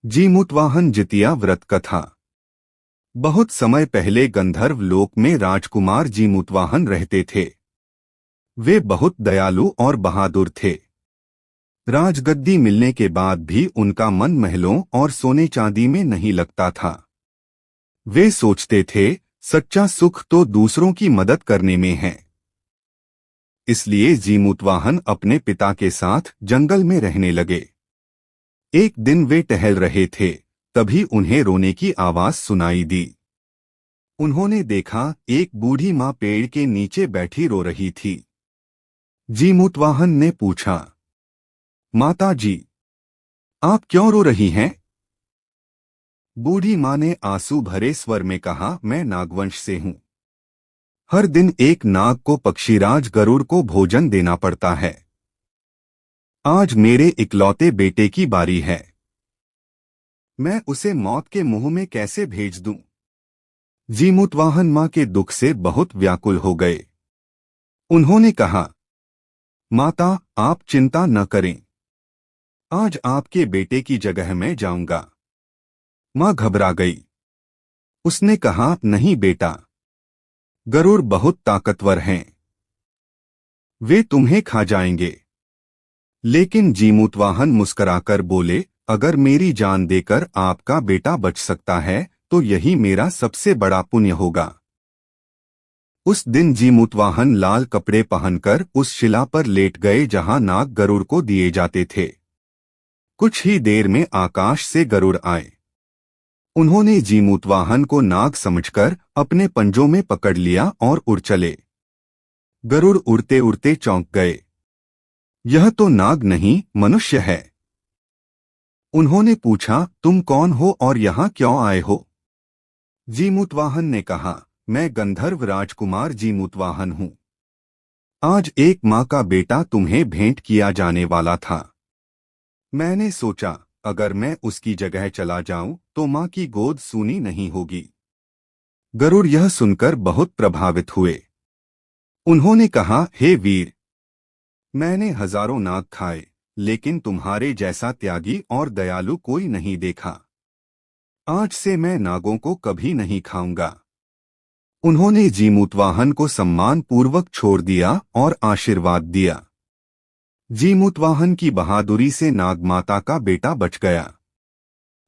जीमूतवाहन जितिया व्रत कथा। बहुत समय पहले गंधर्व लोक में राजकुमार जीमूतवाहन रहते थे। वे बहुत दयालु और बहादुर थे। राजगद्दी मिलने के बाद भी उनका मन महलों और सोने चांदी में नहीं लगता था। वे सोचते थे, सच्चा सुख तो दूसरों की मदद करने में है। इसलिए जीमूतवाहन अपने पिता के साथ जंगल में रहने लगे। एक दिन वे टहल रहे थे, तभी उन्हें रोने की आवाज सुनाई दी। उन्होंने देखा, एक बूढ़ी माँ पेड़ के नीचे बैठी रो रही थी। जीमूतवाहन ने पूछा, माता जी, आप क्यों रो रही हैं? बूढ़ी माँ ने आंसू भरे स्वर में कहा, मैं नागवंश से हूँ। हर दिन एक नाग को पक्षीराज गरुड़ को भोजन देना पड़ता है। आज मेरे इकलौते बेटे की बारी है। मैं उसे मौत के मुंह में कैसे भेज दूं? जीमूतवाहन मां के दुख से बहुत व्याकुल हो गए। उन्होंने कहा, माता, आप चिंता न करें। आज आपके बेटे की जगह मैं जाऊंगा। मां घबरा गई। उसने कहा, नहीं बेटा, गरुड़ बहुत ताकतवर हैं। वे तुम्हें खा जाएंगे। लेकिन जीमूतवाहन मुस्कुराकर बोले, अगर मेरी जान देकर आपका बेटा बच सकता है तो यही मेरा सबसे बड़ा पुण्य होगा। उस दिन जीमूतवाहन लाल कपड़े पहनकर उस शिला पर लेट गए जहां नाग गरुड़ को दिए जाते थे। कुछ ही देर में आकाश से गरुड़ आए। उन्होंने जीमूतवाहन को नाग समझकर अपने पंजों में पकड़ लिया और उड़ चले। गरुड़ उड़ते उड़ते चौंक गए। यह तो नाग नहीं, मनुष्य है। उन्होंने पूछा, तुम कौन हो और यहाँ क्यों आए हो? जीमूतवाहन ने कहा, मैं गंधर्व राजकुमार जीमूतवाहन हूँ। आज एक माँ का बेटा तुम्हें भेंट किया जाने वाला था। मैंने सोचा, अगर मैं उसकी जगह चला जाऊं तो माँ की गोद सूनी नहीं होगी। गरुड़ यह सुनकर बहुत प्रभावित हुए। उन्होंने कहा, हे वीर, मैंने हजारों नाग खाए, लेकिन तुम्हारे जैसा त्यागी और दयालु कोई नहीं देखा। आज से मैं नागों को कभी नहीं खाऊंगा। उन्होंने जीमूतवाहन को सम्मान पूर्वक छोड़ दिया और आशीर्वाद दिया। जीमूतवाहन की बहादुरी से नागमाता का बेटा बच गया।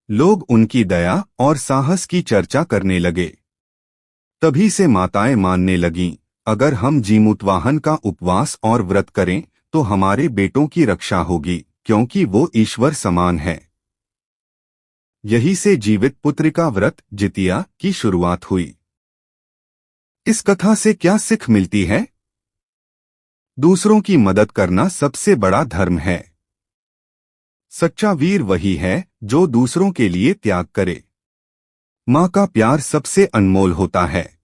लोग उनकी दया और साहस की चर्चा करने लगे। तभी से माताएं मानने लगीं, अगर हम जीमूतवाहन का उपवास और व्रत करें तो हमारे बेटों की रक्षा होगी, क्योंकि वो ईश्वर समान है। यही से जीवित पुत्र का व्रत जितिया की शुरुआत हुई। इस कथा से क्या सीख मिलती है? दूसरों की मदद करना सबसे बड़ा धर्म है। सच्चा वीर वही है जो दूसरों के लिए त्याग करे। माँ का प्यार सबसे अनमोल होता है।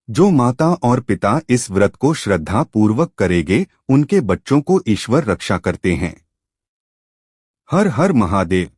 जो माता और पिता इस व्रत को श्रद्धा पूर्वक करेंगे, उनके बच्चों को ईश्वर रक्षा करते हैं। हर हर महादेव।